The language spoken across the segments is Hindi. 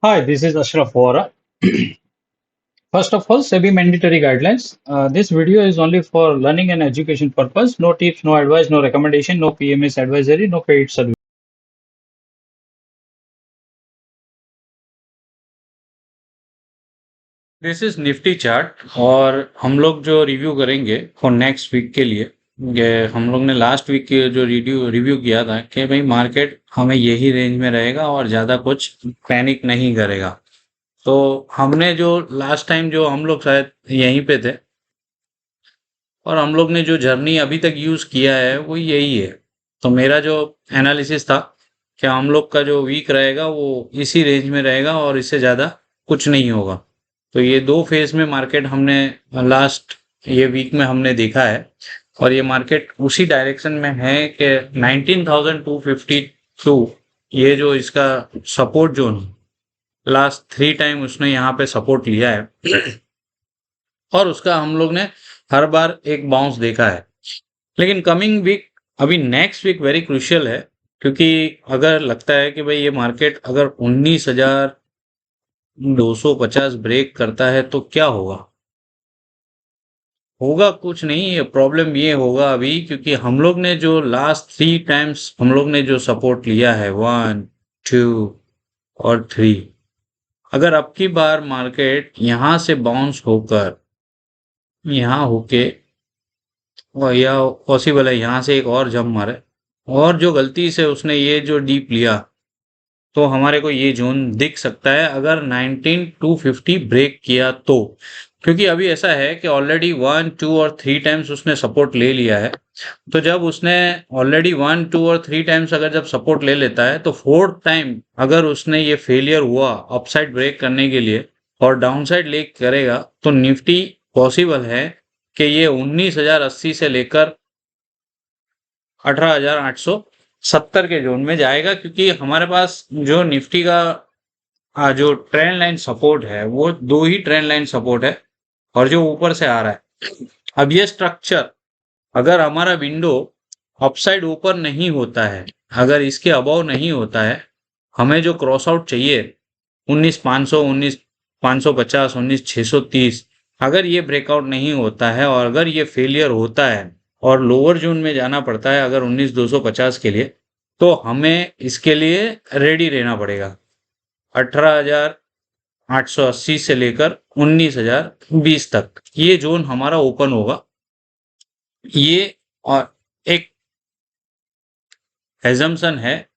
Hi, this is Ashraf Vora. First of all, SEBI mandatory guidelines. This video is only for learning and education purpose. No tips, no advice, no recommendation, no PMS advisory, no paid service. This is Nifty chart और हम लोग जो रिव्यू करेंगे फॉर नेक्स्ट वीक के लिए ये हम लोग ने लास्ट वीक की जो रिव्यू रिव्यू किया था कि भाई मार्केट हमें यही रेंज में रहेगा और ज़्यादा कुछ पैनिक नहीं करेगा। तो हमने जो लास्ट टाइम जो हम लोग शायद यहीं पे थे और हम लोग ने जो जर्नी अभी तक यूज किया है वो यही है। तो मेरा जो एनालिसिस था कि हम लोग का जो वीक रहेगा वो इसी रेंज में रहेगा और इससे ज्यादा कुछ नहीं होगा। तो ये दो फेज में मार्केट हमने लास्ट ये वीक में हमने देखा है और ये मार्केट उसी डायरेक्शन में है कि 19,252 ये जो इसका सपोर्ट जोन लास्ट 3 टाइम उसने यहाँ पे सपोर्ट लिया है और उसका हम लोग ने हर बार एक बाउंस देखा है। लेकिन कमिंग वीक अभी नेक्स्ट वीक वेरी क्रूशियल है क्योंकि अगर लगता है कि भाई ये मार्केट अगर 19,250 ब्रेक करता है तो क्या होगा। होगा कुछ नहीं, ये प्रॉब्लम ये होगा अभी क्योंकि हम लोग ने जो लास्ट 3 टाइम्स हम लोग ने जो सपोर्ट लिया है 1, 2 और 3, अगर अब की बार मार्केट यहाँ से बाउंस होकर यहाँ होके और या पॉसिबल है यहाँ से एक और जंप मारे और जो गलती से उसने ये जो डीप लिया तो हमारे को ये जोन दिख सकता है अगर 19,250 ब्रेक किया तो। क्योंकि अभी ऐसा है कि ऑलरेडी 1, 2 और 3 टाइम्स उसने सपोर्ट ले लिया है। तो जब उसने ऑलरेडी 1, 2 और 3 टाइम्स अगर जब सपोर्ट ले लेता है तो फोर्थ टाइम अगर उसने ये फेलियर हुआ अपसाइड ब्रेक करने के लिए और डाउनसाइड लेग करेगा तो निफ्टी पॉसिबल है कि ये 19,080 से लेकर 18,870 के जोन में जाएगा क्योंकि हमारे पास जो निफ्टी का जो ट्रेंड लाइन सपोर्ट है वो दो ही ट्रेंड लाइन सपोर्ट है और जो ऊपर से आ रहा है। अब ये स्ट्रक्चर अगर हमारा विंडो अपसाइड ऊपर नहीं होता है, अगर इसके अबव नहीं होता है, हमें जो क्रॉस आउट चाहिए 19,500, 19,550, 19,630, अगर ये ब्रेकआउट नहीं होता है और अगर ये फेलियर होता है और लोअर जोन में जाना पड़ता है अगर 19,250 के लिए तो हमें इसके लिए रेडी रहना पड़ेगा 18,880 से लेकर 19,020 तक ये जोन हमारा ओपन होगा। ये और एक एजम्पशन है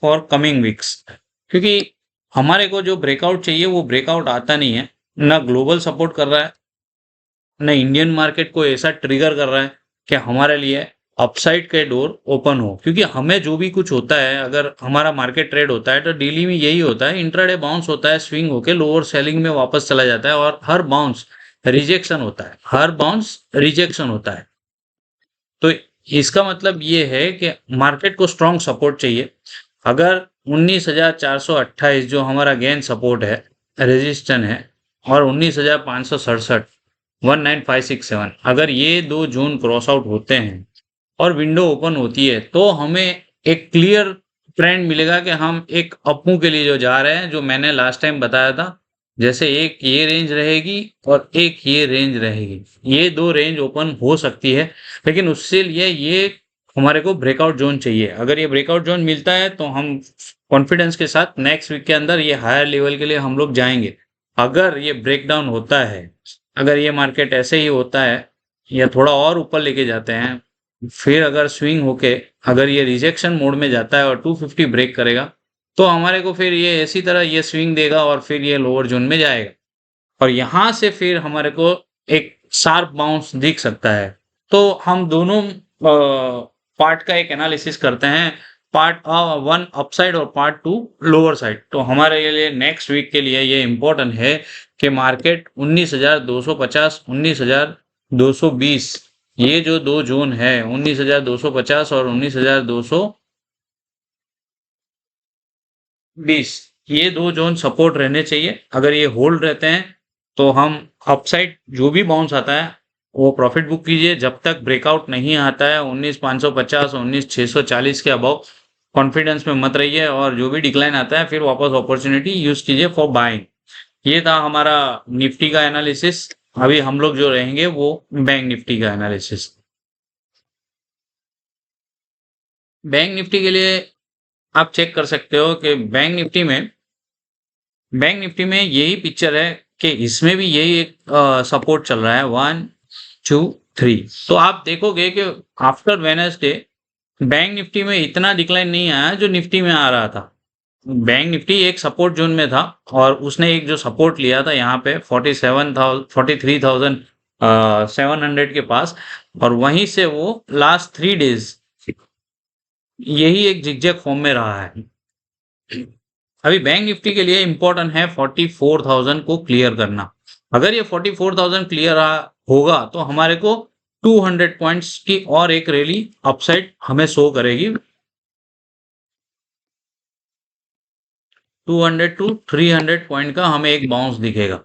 फॉर कमिंग वीक्स क्योंकि हमारे को जो ब्रेकआउट चाहिए वो ब्रेकआउट आता नहीं है, ना ग्लोबल सपोर्ट कर रहा है ना इंडियन मार्केट को ऐसा ट्रिगर कर रहा है कि हमारे लिए अपसाइड के डोर ओपन हो। क्योंकि हमें जो भी कुछ होता है अगर हमारा मार्केट ट्रेड होता है तो डेली में यही होता है, इंट्राडे बाउंस होता है, स्विंग होके लोअर सेलिंग में वापस चला जाता है और हर बाउंस रिजेक्शन होता है, हर बाउंस रिजेक्शन होता है। तो इसका मतलब ये है कि मार्केट को स्ट्रॉन्ग सपोर्ट चाहिए। अगर 19,428 जो हमारा गेन सपोर्ट है रेजिस्टेंस है और 19,567 19,567 अगर ये दो जोन क्रॉस आउट होते हैं और विंडो ओपन होती है तो हमें एक क्लियर ट्रेंड मिलेगा कि हम एक अपमूव के लिए जो जा रहे हैं, जो मैंने लास्ट टाइम बताया था। जैसे एक ये रेंज रहेगी और एक ये रेंज रहेगी, ये दो रेंज ओपन हो सकती है लेकिन उससे लिए ये हमारे को ब्रेकआउट जोन चाहिए। अगर ये ब्रेकआउट जोन मिलता है तो हम कॉन्फिडेंस के साथ नेक्स्ट वीक के अंदर ये हायर लेवल के लिए हम लोग जाएंगे। अगर ये ब्रेक डाउन होता है, अगर ये मार्केट ऐसे ही होता है या थोड़ा और ऊपर लेके जाते हैं, फिर अगर स्विंग होके अगर ये रिजेक्शन मोड में जाता है और 250 ब्रेक करेगा तो हमारे को फिर ये इसी तरह ये स्विंग देगा और फिर ये लोअर जोन में जाएगा और यहाँ से फिर हमारे को एक शार्प बाउंस दिख सकता है। तो हम दोनों पार्ट का एक एनालिसिस करते हैं, पार्ट 1 अपसाइड और पार्ट 2 लोअर साइड। तो हमारे लिए नेक्स्ट वीक के लिए ये इम्पोर्टेंट है कि मार्केट 19,250 19,220 ये जो दो जोन है 19,250 और 19,220 ये दो जोन सपोर्ट रहने चाहिए। अगर ये होल्ड रहते हैं तो हम अपसाइड जो भी बाउंस आता है वो प्रॉफिट बुक कीजिए। जब तक ब्रेकआउट नहीं आता है 19,550 19,640 के अबव कॉन्फिडेंस में मत रहिए और जो भी डिक्लाइन आता है फिर वापस अपॉर्चुनिटी यूज कीजिए फॉर बाइंग। ये था हमारा निफ्टी का एनालिसिस। अभी हम लोग जो रहेंगे वो बैंक निफ्टी का एनालिसिस। बैंक निफ्टी के लिए आप चेक कर सकते हो कि बैंक निफ्टी में यही पिक्चर है कि इसमें भी यही एक सपोर्ट चल रहा है 1 2 3। तो आप देखोगे कि आफ्टर वेनसडे बैंक निफ्टी में इतना डिक्लाइन नहीं आया जो निफ्टी में आ रहा था। बैंक निफ्टी एक सपोर्ट जोन में था और उसने एक जो सपोर्ट लिया था यहाँ पे 43,700 के पास, और वहीं से वो लास्ट 3 डेज यही एक जिगजैग फॉर्म में रहा है। अभी बैंक निफ्टी के लिए इंपॉर्टेंट है 44,000 को क्लियर करना। अगर ये 44,000 क्लियर होगा तो हमारे को 200 पॉइंट्स की और एक रैली अपसाइड हमें शो करेगी। 200 टू 300 पॉइंट का हमें एक बाउंस दिखेगा।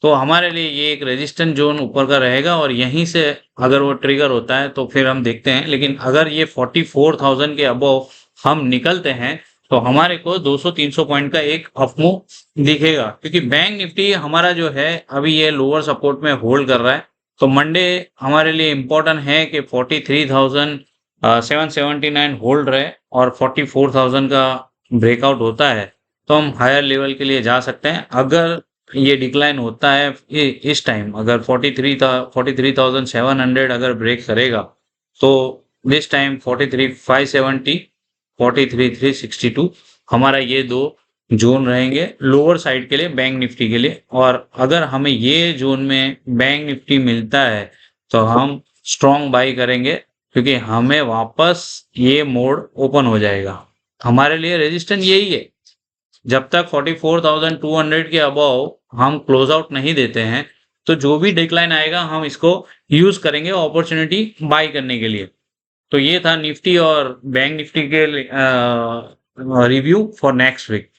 तो हमारे लिए ये एक रेजिस्टेंट जोन ऊपर का रहेगा और यहीं से अगर वो ट्रिगर होता है तो फिर हम देखते हैं। लेकिन अगर ये 44,000 के अबव हम निकलते हैं तो हमारे को 200-300 पॉइंट का एक अप मूव दिखेगा, क्योंकि बैंक निफ्टी हमारा जो है अभी ये लोअर सपोर्ट में होल्ड कर रहा है। तो मंडे हमारे लिए इम्पोर्टेंट है कि 43,779 होल्ड रहे और 44,000 का ब्रेकआउट होता है तो हम हायर लेवल के लिए जा सकते हैं। अगर ये डिक्लाइन होता है इस टाइम, अगर 43,700 अगर ब्रेक करेगा तो दिस टाइम 43,570 43,362 हमारा ये दो जोन रहेंगे लोअर साइड के लिए बैंक निफ्टी के लिए। और अगर हमें ये जोन में बैंक निफ्टी मिलता है तो हम स्ट्रॉन्ग बाई करेंगे, क्योंकि हमें वापस ये मोड ओपन हो जाएगा। हमारे लिए रेजिस्टेंस यही है, जब तक 44,200 के अबव हम क्लोज आउट नहीं देते हैं तो जो भी डिक्लाइन आएगा हम इसको यूज करेंगे अपॉर्चुनिटी बाई करने के लिए। तो ये था निफ्टी और बैंक निफ्टी के रिव्यू फॉर नेक्स्ट वीक।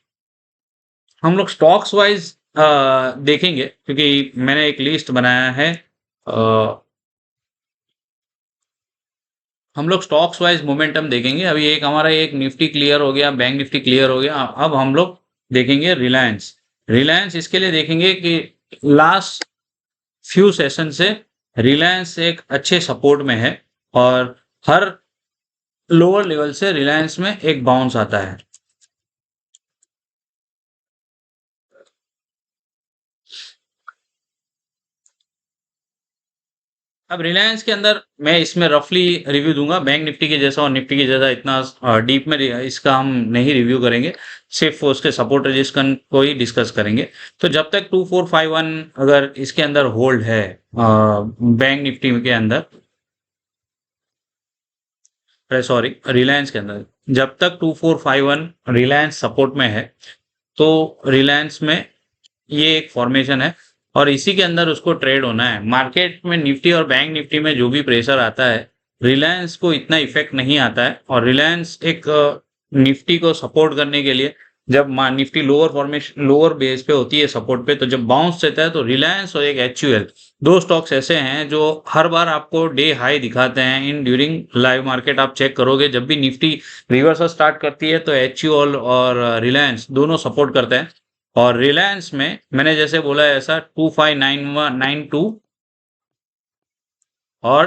हम लोग स्टॉक्स वाइज देखेंगे, क्योंकि मैंने एक लिस्ट बनाया है। हम लोग स्टॉक्स वाइज मोमेंटम देखेंगे। अभी एक हमारा एक निफ्टी क्लियर हो गया, बैंक निफ्टी क्लियर हो गया। अब हम लोग देखेंगे रिलायंस। रिलायंस इसके लिए देखेंगे कि लास्ट फ्यू सेशन से रिलायंस एक अच्छे सपोर्ट में है और हर लोअर लेवल से रिलायंस में एक बाउंस आता है। अब रिलायंस के अंदर मैं इसमें रफली रिव्यू दूंगा, बैंक निफ्टी के जैसा और निफ्टी के जैसा इतना डीप में इसका हम नहीं रिव्यू करेंगे, सिर्फ उसके सपोर्ट रेजिस्टेंस को ही डिस्कस करेंगे। तो जब तक 2451 अगर इसके अंदर होल्ड है बैंक निफ्टी के अंदर, सॉरी रिलायंस के अंदर, जब तक 2451 रिलायंस सपोर्ट में है तो रिलायंस में ये एक फॉर्मेशन है और इसी के अंदर उसको ट्रेड होना है। मार्केट में निफ्टी और बैंक निफ्टी में जो भी प्रेशर आता है रिलायंस को इतना इफेक्ट नहीं आता है। और रिलायंस एक निफ्टी को सपोर्ट करने के लिए, जब Nifty lower formation lower base पे होती है सपोर्ट पे, तो जब बाउंस देता है तो रिलायंस और एक HUL, दो स्टॉक्स ऐसे हैं जो हर बार आपको डे हाई दिखाते हैं इन ड्यूरिंग लाइव मार्केट। आप चेक करोगे जब भी निफ्टी रिवर्सल स्टार्ट करती है तो HUL और रिलायंस दोनों सपोर्ट करते हैं। और रिलायंस में मैंने जैसे बोला है ऐसा 259192 और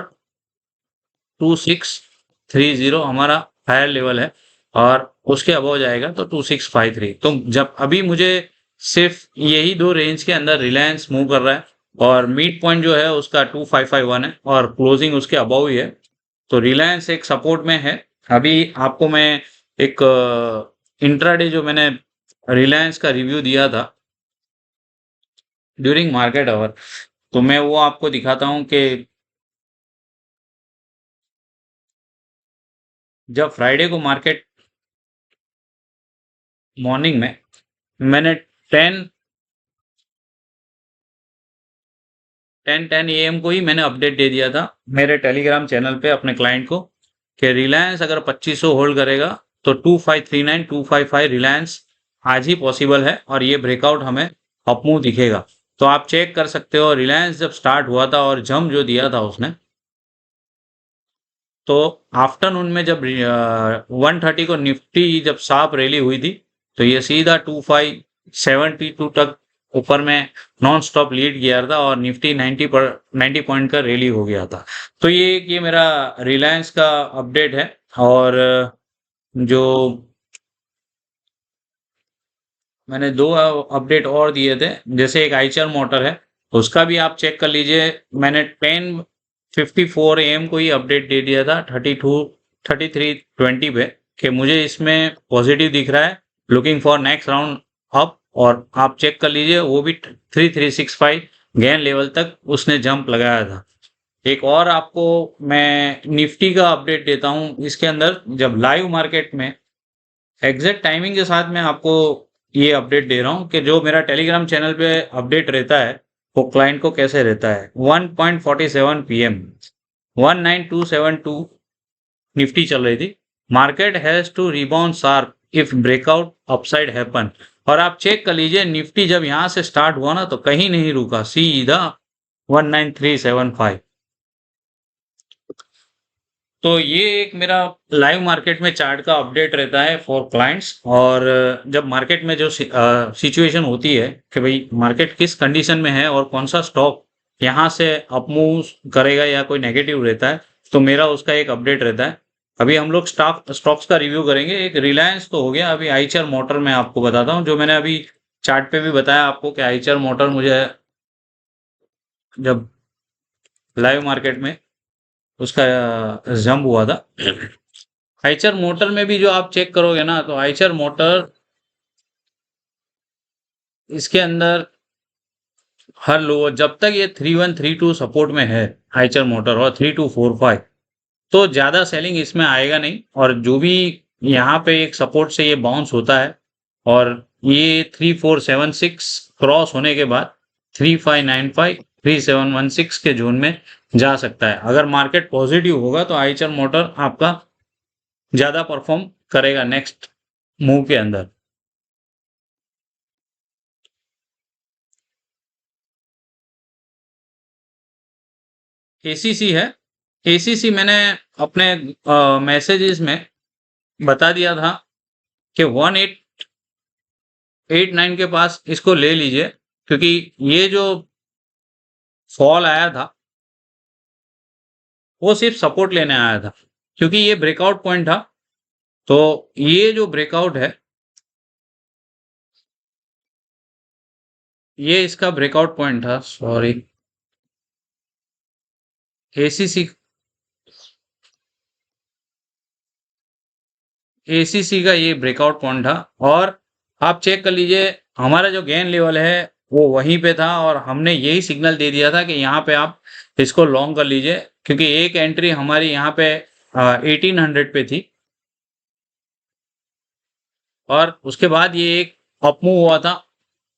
2630 हमारा हायर लेवल है और उसके अबव जाएगा तो 2653। तो जब अभी मुझे सिर्फ यही दो रेंज के अंदर रिलायंस मूव कर रहा है और मिड पॉइंट जो है उसका 2551 है और क्लोजिंग उसके अबव ही है। तो रिलायंस एक सपोर्ट में है। अभी आपको मैं एक इंट्राडे जो मैंने रिलायंस का रिव्यू दिया था ड्यूरिंग मार्केट आवर, तो मैं वो आपको दिखाता हूं कि जब फ्राइडे को मार्केट मॉर्निंग में मैंने 10 AM को ही मैंने अपडेट दे दिया था मेरे टेलीग्राम चैनल पे अपने क्लाइंट को कि रिलायंस अगर 2500 होल्ड करेगा तो 2539 255 रिलायंस आज ही पॉसिबल है और ये ब्रेकआउट हमें अपमूव दिखेगा। तो आप चेक कर सकते हो रिलायंस जब स्टार्ट हुआ था और जंप जो दिया था उसने, तो आफ्टरनून में जब 130 को निफ्टी जब शार्प रैली हुई थी, तो ये सीधा 2572 तक ऊपर में नॉन स्टॉप लीड किया था और निफ्टी 90 पॉइंट का रैली हो गया था। तो ये मेरा रिलायंस का अपडेट है। और जो मैंने दो अपडेट और दिए थे, जैसे एक आइचर मोटर है, उसका भी आप चेक कर लीजिए। मैंने 10:54 AM को ही अपडेट दे दिया था 33:20 पे कि मुझे इसमें पॉजिटिव दिख रहा है, looking for next round up. और आप चेक कर लीजिए, वो भी 3365 गेन लेवल तक उसने जंप लगाया था। एक और आपको मैं निफ्टी का अपडेट देता हूं, इसके अंदर जब लाइव मार्केट में एग्जैक्ट टाइमिंग के साथ मैं आपको ये अपडेट दे रहा हूँ कि जो मेरा टेलीग्राम चैनल पे अपडेट रहता है वो क्लाइंट को कैसे रहता है। 1:47 PM 19272 निफ्टी चल रही थी। Market has to rebound sharp if breakout upside happen. और आप चेक कर लीजिए, निफ्टी जब यहां से स्टार्ट हुआ ना तो कहीं नहीं रुका, सीधा 19375। तो ये एक मेरा लाइव मार्केट में चार्ट का अपडेट रहता है फॉर क्लाइंट्स। और जब मार्केट में जो सिचुएशन होती है कि भाई मार्केट किस कंडीशन में है और कौन सा स्टॉक यहाँ से अपमूव करेगा या कोई नेगेटिव रहता है, तो मेरा उसका एक अपडेट रहता है। अभी हम लोग स्टॉक्स का रिव्यू करेंगे। एक रिलायंस तो हो गया, अभी आइचर मोटर में आपको बताता हूँ, जो मैंने अभी चार्ट पे भी बताया आपको कि आइचर मोटर मुझे जब लाइव मार्केट में उसका जंप हुआ था। आइचर मोटर में भी जो आप चेक करोगे ना, तो आइचर मोटर इसके अंदर हर लो जब तक ये 3132 सपोर्ट में है आइचर मोटर और 3245, तो ज्यादा सेलिंग इसमें आएगा नहीं। और जो भी यहाँ पे एक सपोर्ट से ये बाउंस होता है और ये 3476 क्रॉस होने के बाद 3595 3716 के जोन में जा सकता है। अगर मार्केट पॉजिटिव होगा तो आइचर मोटर आपका ज्यादा परफॉर्म करेगा नेक्स्ट मूव के अंदर। एसीसी है। एसीसी मैंने अपने मैसेजेस में बता दिया था कि 1889 के पास इसको ले लीजिए, क्योंकि ये जो फॉल आया था वो सिर्फ सपोर्ट लेने आया था, क्योंकि ये ब्रेकआउट पॉइंट था। तो ये जो ब्रेकआउट है, ये इसका ब्रेकआउट पॉइंट था। सॉरी, एसीसी एसीसी का ये ब्रेकआउट पॉइंट था। और आप चेक कर लीजिए, हमारा जो गेन लेवल है वो वहीं पे था और हमने यही सिग्नल दे दिया था कि यहाँ पे आप इसको लॉन्ग कर लीजिए, क्योंकि एक एंट्री हमारी यहाँ पे 1800 पे थी और उसके बाद ये एक अपमूव हुआ था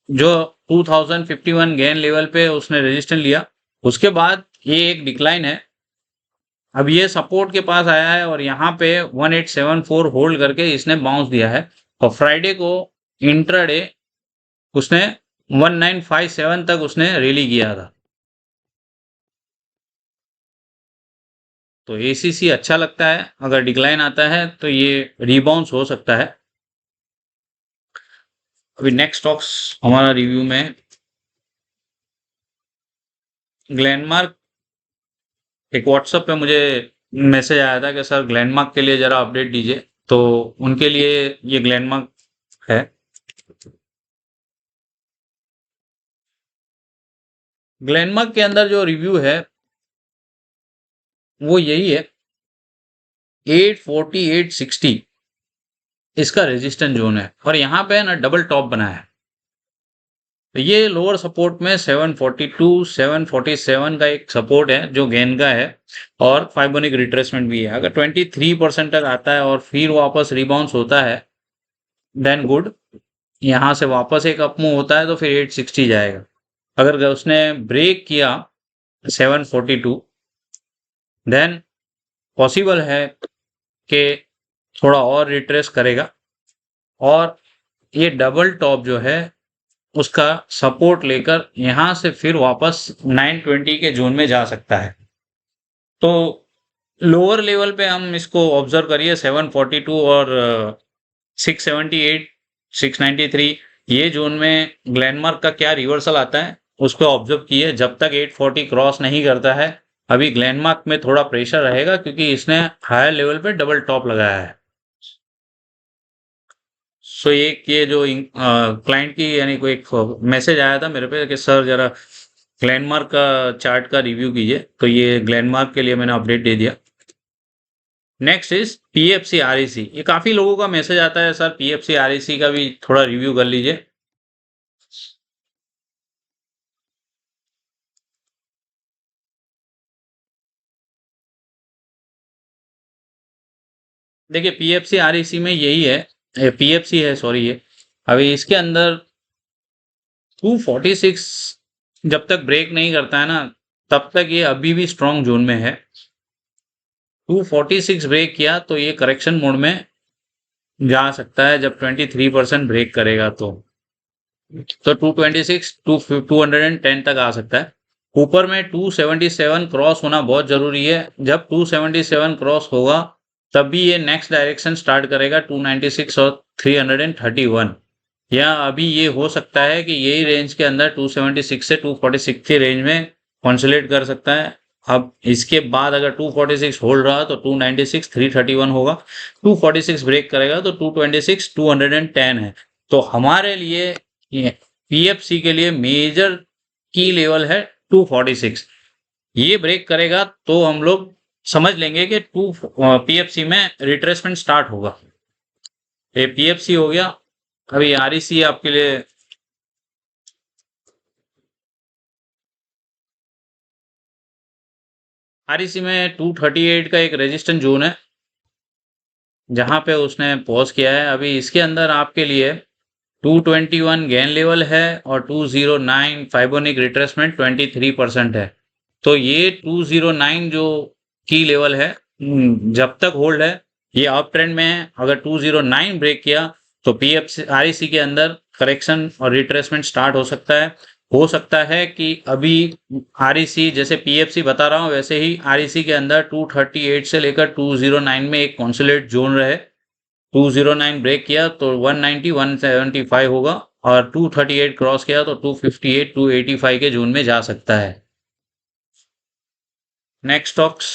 जो 2051 गेन लेवल पे उसने रेजिस्टेंस लिया। उसके बाद ये एक डिक्लाइन है। अब ये सपोर्ट के पास आया है और यहाँ पे 1874 होल्ड करके इसने बाउंस दिया है। और फ्राइडे को इंट्राडे उसने 1957 तक उसने रैली किया था। तो एसीसी अच्छा लगता है, अगर डिक्लाइन आता है तो ये रीबाउंस हो सकता है। अभी नेक्स्ट स्टॉक्स हमारा रिव्यू में ग्लेनमार्क। एक व्हाट्सएप पे मुझे मैसेज आया था कि सर ग्लेनमार्क के लिए जरा अपडेट दीजिए, तो उनके लिए ये ग्लेनमार्क है। ग्लेनमार्क के अंदर जो रिव्यू है वो यही है, 840 860 इसका रेजिस्टेंस जोन है और यहाँ पे ना डबल टॉप बना है। तो ये लोअर सपोर्ट में 742 747 का एक सपोर्ट है जो गेन का है और फाइबोनिक रिट्रेसमेंट भी है। अगर 23% तक आता है और फिर वापस रिबाउंस होता है देन गुड। यहाँ से वापस एक अपमूव होता है तो फिर 860 जाएगा। अगर उसने ब्रेक किया 742 देन पॉसिबल है कि थोड़ा और रिट्रेस करेगा और ये डबल टॉप जो है उसका सपोर्ट लेकर यहाँ से फिर वापस 920 के जोन में जा सकता है। तो लोअर लेवल पे हम इसको ऑब्जर्व करिए 742 और 678, 693 ये जोन में ग्लेनमार्क का क्या रिवर्सल आता है उस पर ऑब्जर्व किए। जब तक 840 क्रॉस नहीं करता है अभी ग्लेनमार्क में थोड़ा प्रेशर रहेगा क्योंकि इसने हायर लेवल पे डबल टॉप लगाया है। सो ये जो क्लाइंट की यानी कोई एक मैसेज आया था मेरे पे कि सर जरा ग्लेनमार्क का चार्ट का रिव्यू कीजिए, तो ये ग्लेनमार्क के लिए मैंने अपडेट दे दिया। Next is PFC REC. ये काफी लोगों का मैसेज आता है सर पीएफसी आरईसी का भी थोड़ा रिव्यू कर लीजिए। देखिए पीएफसी आरईसी में यही है, पीएफसी है सॉरी, ये अभी इसके अंदर 246 जब तक ब्रेक नहीं करता है ना तब तक ये अभी भी स्ट्रॉन्ग जोन में है। 246 ब्रेक किया तो ये करेक्शन मोड में जा सकता है जब 23% ब्रेक करेगा तो 226 210 तक आ सकता है। ऊपर में 277 क्रॉस होना बहुत जरूरी है। जब 277 क्रॉस होगा तभी ये नेक्स्ट डायरेक्शन स्टार्ट करेगा 296 और 331, या अभी ये हो सकता है कि यही रेंज के अंदर 276 से 246 की रेंज में कॉन्सोलेट कर सकता है। अब इसके बाद अगर 246 होल्ड रहा तो 296 331 होगा, 246 ब्रेक करेगा तो 226 210 है। तो हमारे लिए पीएफसी के लिए मेजर की लेवल है 246। ये ब्रेक करेगा तो हम लोग समझ लेंगे कि पीएफसी में रिट्रेसमेंट स्टार्ट होगा। ये पीएफसी हो गया। अभी आरईसी आपके लिए आरईसी में 238 का एक रेजिस्टेंस जोन है जहां पे उसने पॉज किया है। अभी इसके अंदर आपके लिए 221 गेन लेवल है और 209 फाइबोनिक रिट्रेसमेंट 23% है। तो ये 209 जो की लेवल है जब तक होल्ड है ये अप ट्रेंड में है। अगर 209 ब्रेक किया तो पीएफसी आरईसी के अंदर करेक्शन और रिट्रेसमेंट स्टार्ट हो सकता है कि अभी आरईसी जैसे पीएफसी बता रहा हूं वैसे ही आरईसी के अंदर 238 से लेकर 209 में एक कॉन्सोलेट जोन रहे। 209 ब्रेक किया तो 190 175 होगा और 238 क्रॉस किया तो 258 285 के जोन में जा सकता है। Next stocks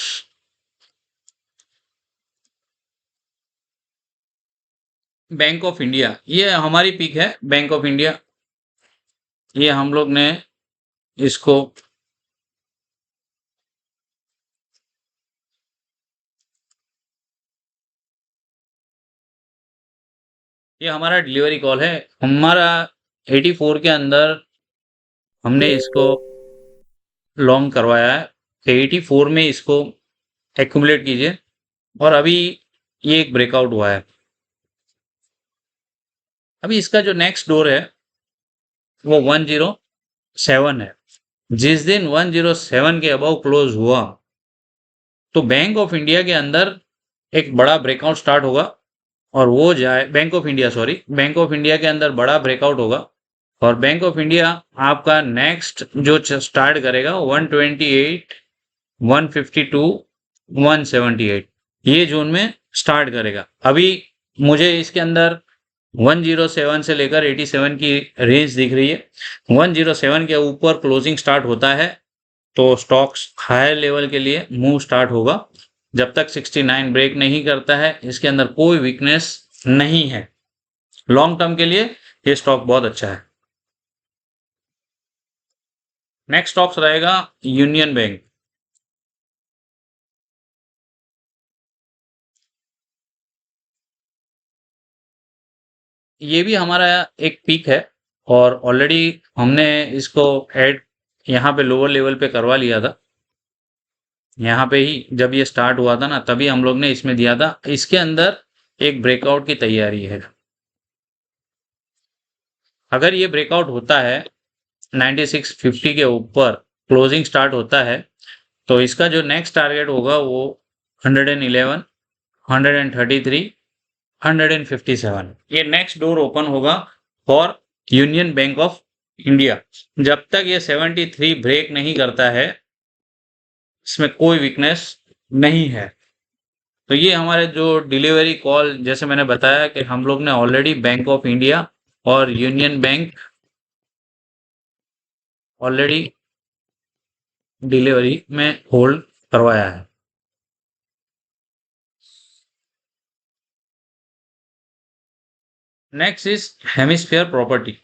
bank of India, ये हमारी पिक है बैंक ऑफ इंडिया। ये हम लोग ने इसको ये हमारा डिलीवरी कॉल है। हमारा 84 के अंदर हमने इसको लॉन्ग करवाया है तो 84 में इसको एक्यूमुलेट कीजिए और अभी ये एक ब्रेकआउट हुआ है। अभी इसका जो नेक्स्ट डोर है वो 107 है। जिस दिन 107 के अबव क्लोज हुआ तो बैंक ऑफ इंडिया के अंदर एक बड़ा ब्रेकआउट स्टार्ट होगा और वो जाए बैंक ऑफ इंडिया के अंदर बड़ा ब्रेकआउट होगा और बैंक ऑफ इंडिया आपका नेक्स्ट जो स्टार्ट करेगा 128 152 178 ये जोन में स्टार्ट करेगा। अभी मुझे इसके अंदर 107 से लेकर 87 की रेंज दिख रही है। 107 के ऊपर क्लोजिंग स्टार्ट होता है तो स्टॉक्स हायर लेवल के लिए मूव स्टार्ट होगा। जब तक 69 ब्रेक नहीं करता है इसके अंदर कोई वीकनेस नहीं है। लॉन्ग टर्म के लिए ये स्टॉक बहुत अच्छा है। नेक्स्ट स्टॉक्स रहेगा यूनियन बैंक। ये भी हमारा एक पीक है और ऑलरेडी हमने इसको ऐड यहाँ पे लोअर लेवल पे करवा लिया था। यहाँ पे ही जब ये स्टार्ट हुआ था ना तभी हम लोग ने इसमें दिया था। इसके अंदर एक ब्रेकआउट की तैयारी है। अगर ये ब्रेकआउट होता है 9650 के ऊपर क्लोजिंग स्टार्ट होता है तो इसका जो नेक्स्ट टारगेट होगा वो 111 133 157 ये नेक्स्ट डोर ओपन होगा for union bank of India. जब तक ये 73 ब्रेक नहीं करता है इसमें कोई वीकनेस नहीं है। तो ये हमारे जो डिलीवरी कॉल, जैसे मैंने बताया कि हम लोग ने ऑलरेडी बैंक ऑफ इंडिया और यूनियन बैंक ऑलरेडी डिलीवरी में होल्ड करवाया है। Next is hemisphere property.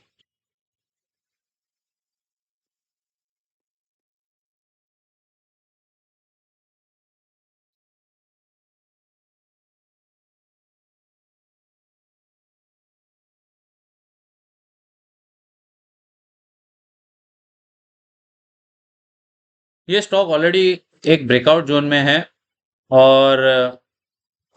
ये स्टॉक ऑलरेडी एक ब्रेकआउट जोन में है और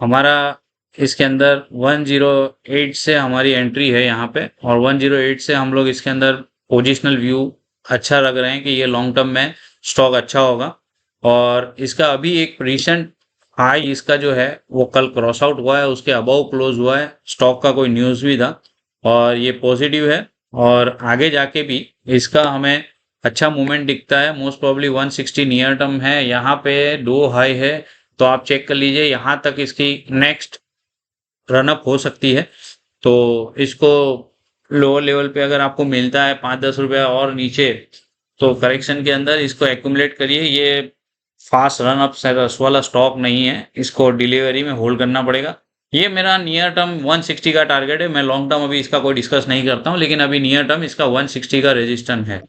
हमारा इसके अंदर 108 से हमारी एंट्री है यहाँ पे, और 108 से हम लोग इसके अंदर पोजिशनल व्यू अच्छा लग रहे हैं कि ये लॉन्ग टर्म में स्टॉक अच्छा होगा। और इसका अभी एक रिसेंट हाई इसका जो है वो कल क्रॉस आउट हुआ है, उसके अबव क्लोज हुआ है, स्टॉक का कोई न्यूज़ भी था और ये पॉजिटिव है। और आगे जाके भी इसका हमें अच्छा मूवमेंट दिखता है। मोस्ट प्रॉब्ली 160 नियर टर्म है, यहाँ पे दो हाई है, तो आप चेक कर लीजिए यहाँ तक इसकी नेक्स्ट रनअप हो सकती है। तो इसको लोअर लेवल पे अगर आपको मिलता है 5-10 रुपया और नीचे, तो करेक्शन के अंदर इसको एक्यूमुलेट करिए। ये फास्ट रन अप वाला स्टॉक नहीं है, इसको डिलीवरी में होल्ड करना पड़ेगा। ये मेरा नियर टर्म 160 का टारगेट है। मैं लॉन्ग टर्म अभी इसका कोई डिस्कस नहीं करता हूँ, लेकिन अभी नियर टर्म इसका 160 का रेजिस्टेंस है।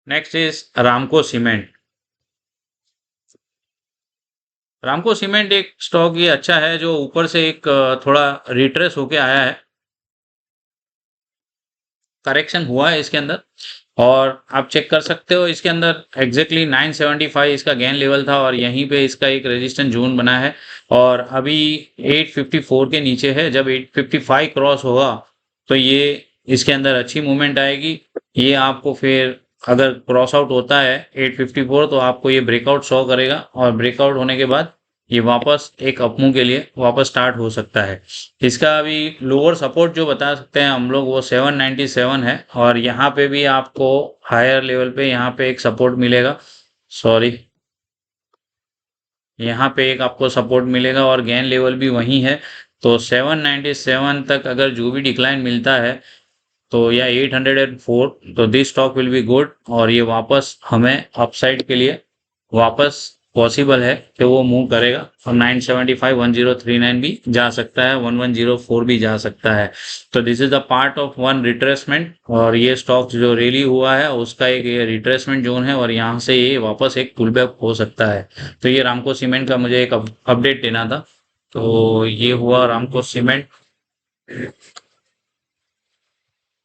Next is Ramco cement. Ramco cement एक स्टॉक ये अच्छा है जो ऊपर से एक थोड़ा रिट्रेस होके आया है, करेक्शन हुआ है इसके अंदर, और आप चेक कर सकते हो इसके अंदर एग्जैक्टली 975 इसका गेन लेवल था और यहीं पे इसका एक रेजिस्टेंस जोन बना है और अभी 854 के नीचे है। जब 855 क्रॉस होगा तो ये इसके अंदर अच्छी मूवमेंट आएगी। ये आपको फिर अगर क्रॉस आउट होता है 854 तो आपको ये ब्रेकआउट शो करेगा और ब्रेकआउट होने के बाद ये वापस एक अपमूव के लिए वापस स्टार्ट हो सकता है। इसका अभी लोअर सपोर्ट जो बता सकते हैं हम लोग वो 797 है, और यहाँ पे भी आपको हायर लेवल पे यहाँ पे एक सपोर्ट मिलेगा, सॉरी, यहाँ पे एक आपको सपोर्ट मिलेगा और गेन लेवल भी वही है। तो 797 तक अगर जो भी डिक्लाइन मिलता है तो या 804, तो this stock will be good और ये वापस हमें अपसाइड के लिए वापस पॉसिबल है कि वो मूव करेगा और 975 1039 भी जा सकता है, 1104 भी जा सकता है। तो this is the part of one retracement, और ये स्टॉक जो रैली हुआ है उसका एक ये रिट्रेसमेंट जोन है और यहाँ से ये वापस एक पुल बैक हो सकता है। तो ये रामको सीमेंट का मुझे एक अपडेट देना था। तो ये हुआ रामको cement.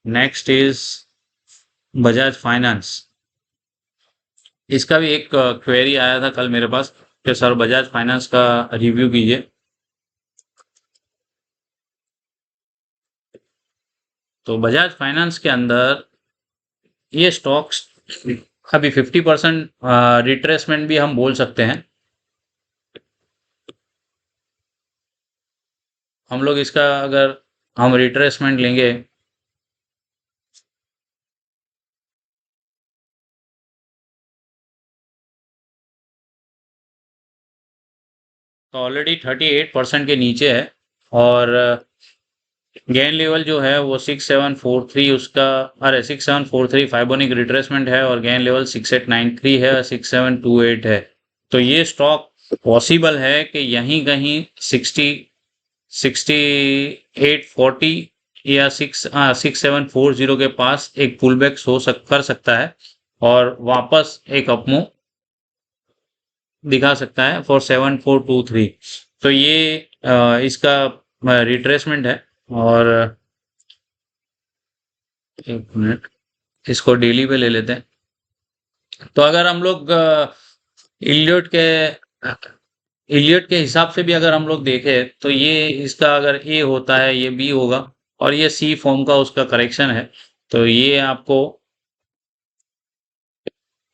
Next is Bajaj finance. इसका भी एक क्वेरी आया था कल मेरे पास कि सर बजाज फाइनेंस का रिव्यू कीजिए। तो बजाज फाइनेंस के अंदर ये स्टॉक्स अभी 50% रिट्रेसमेंट भी हम बोल सकते हैं। हम लोग इसका अगर हम रिट्रेसमेंट लेंगे तो ऑलरेडी 38% के नीचे है और गेन लेवल जो है वो 6743 उसका, अरे 6743 फाइबोनिक रिट्रेसमेंट है और गेन लेवल 6893 है और 6728 है। तो ये स्टॉक पॉसिबल है कि यहीं कहीं 6840 या 6740 के पास एक पुल बैक कर सकता है और वापस एक अपमूव दिखा सकता है फॉर 7423। तो ये इसका रिट्रेसमेंट है। और एक मिनट, इसको डेली पे ले लेते हैं। तो अगर हम लोग इलियट के हिसाब से भी अगर हम लोग देखें तो ये इसका अगर ए होता है ये बी होगा और ये सी फॉर्म का उसका करेक्शन है। तो ये आपको,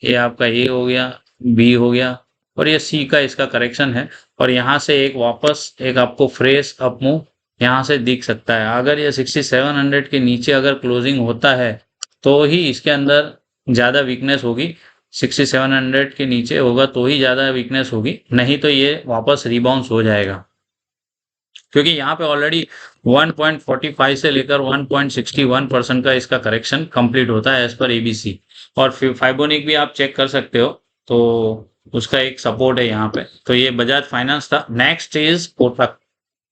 ये आपका ए हो गया, बी हो गया और ये सी का इसका करेक्शन है। और यहाँ से एक वापस एक आपको फ्रेश अपमूव यहाँ से दिख सकता है। अगर ये 6700 के नीचे अगर क्लोजिंग होता है तो ही इसके अंदर ज़्यादा वीकनेस होगी, 6700 के नीचे होगा तो ही ज़्यादा वीकनेस होगी, नहीं तो ये वापस रिबाउंस हो जाएगा। क्योंकि यहाँ पे ऑलरेडी 1.45 से लेकर 1.61% का इसका करेक्शन कंप्लीट होता है एज पर एबीसी। और फाइबोनिक भी आप चेक कर सकते हो, तो उसका एक सपोर्ट है यहाँ पे। तो ये बजाज फाइनेंस था। Next is Kotak.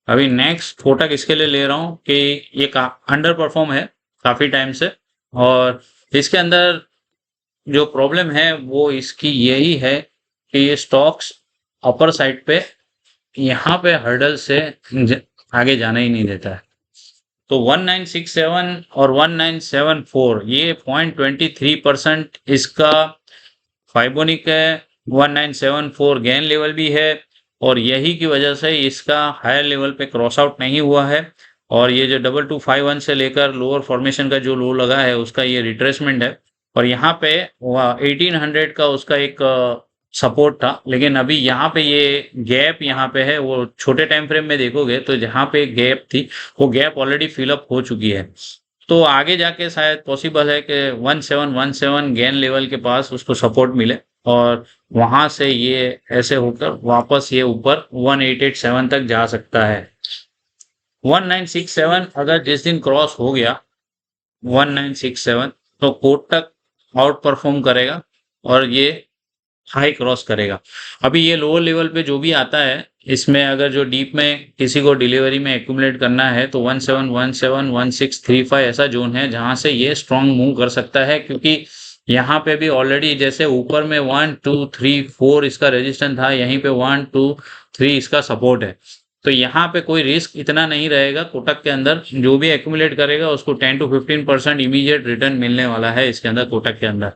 अभी नेक्स्ट कोटक इसके लिए ले रहा हूँ कि ये अंडर परफॉर्म है काफी टाइम से, और इसके अंदर जो प्रॉब्लम है वो इसकी यही है कि ये स्टॉक्स अपर साइड पे यहाँ पे हर्डल से आगे जाना ही नहीं देता है। तो 1967 और 1974 ये 0.23% इसका फाइबोनिक है, 1974 गेन लेवल भी है, और यही की वजह से इसका हायर लेवल पे क्रॉस आउट नहीं हुआ है। और ये जो 2251 से लेकर लोअर फॉर्मेशन का जो लो लगा है उसका ये रिट्रेसमेंट है, और यहाँ पे 1800 का उसका एक सपोर्ट था। लेकिन अभी यहाँ पे ये गैप यहाँ पे है, वो छोटे टाइम फ्रेम में देखोगे तो जहाँ पे गैप थी वो गैप ऑलरेडी फिलअप हो चुकी है। तो आगे जाके शायद पॉसिबल है कि 1717 गेन लेवल के पास उसको सपोर्ट मिले, और वहां से ये ऐसे होकर वापस ये ऊपर 1887 तक जा सकता है। 1967 अगर जिस दिन क्रॉस हो गया 1967, तो कोटक आउट परफॉर्म करेगा और ये हाई क्रॉस करेगा। अभी ये लोअर लेवल पे जो भी आता है, इसमें अगर जो डीप में किसी को डिलीवरी में एक्यूमुलेट करना है तो 1717 1635 ऐसा जोन है जहां से ये स्ट्रॉन्ग मूव कर सकता है। क्योंकि यहाँ पे भी ऑलरेडी जैसे ऊपर में 1 2 3 4 इसका रेजिस्टेंस था, यहीं पे 1 2 3 इसका सपोर्ट है। तो यहाँ पे कोई रिस्क इतना नहीं रहेगा कोटक के अंदर। जो भी एक्यूमुलेट करेगा उसको 10 to 15% इमीडिएट रिटर्न मिलने वाला है इसके अंदर, कोटक के अंदर।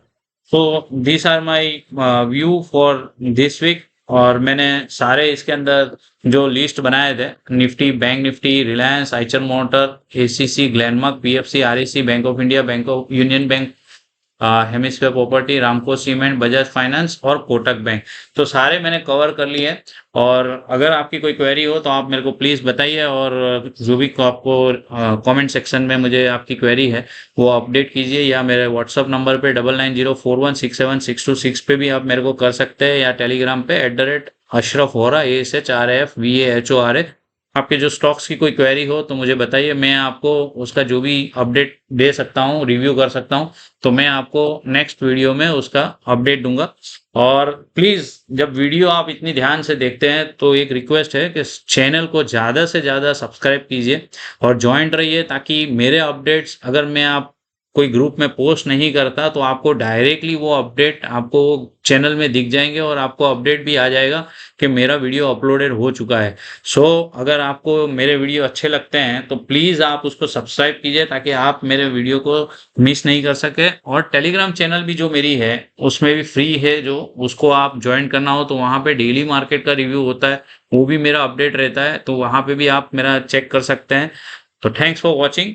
तो this are my view for this week. और मैंने सारे इसके अंदर जो लिस्ट बनाए थे, Nifty, Bank Nifty, Reliance, Eicher Motor, ACC, Glenmark, PFC, REC, Bank of India, Bank of Union Bank, Hemisphere Property, Ramco Cement, Bajaj Finance और कोटक बैंक, तो सारे मैंने कवर कर लिए हैं। और अगर आपकी कोई क्वेरी हो तो आप मेरे को प्लीज़ बताइए, और जो भी आपको कमेंट सेक्शन में मुझे आपकी क्वेरी है वो अपडेट कीजिए, या मेरे व्हाट्सअप नंबर पे 9904167626 पे भी आप मेरे को कर सकते हैं, या टेलीग्राम पे @अशरफ वोरा ASHRAFVAHORA। आपके जो स्टॉक्स की कोई क्वेरी हो तो मुझे बताइए, मैं आपको उसका जो भी अपडेट दे सकता हूँ, रिव्यू कर सकता हूँ, तो मैं आपको नेक्स्ट वीडियो में उसका अपडेट दूंगा। और प्लीज़ जब वीडियो आप इतनी ध्यान से देखते हैं तो एक रिक्वेस्ट है कि चैनल को ज़्यादा से ज़्यादा सब्सक्राइब कीजिए और ज्वाइंट रहिए, ताकि मेरे अपडेट्स अगर मैं आप कोई ग्रुप में पोस्ट नहीं करता तो आपको डायरेक्टली वो अपडेट आपको चैनल में दिख जाएंगे, और आपको अपडेट भी आ जाएगा कि मेरा वीडियो अपलोडेड हो चुका है। सो अगर आपको मेरे वीडियो अच्छे लगते हैं तो प्लीज़ आप उसको सब्सक्राइब कीजिए, ताकि आप मेरे वीडियो को मिस नहीं कर सके। और टेलीग्राम चैनल भी जो मेरी है उसमें भी फ्री है, जो उसको आप ज्वाइन करना हो तो वहाँ पे डेली मार्केट का रिव्यू होता है, वो भी मेरा अपडेट रहता है, तो वहाँ पे भी आप मेरा चेक कर सकते हैं। तो थैंक्स फॉर वॉचिंग।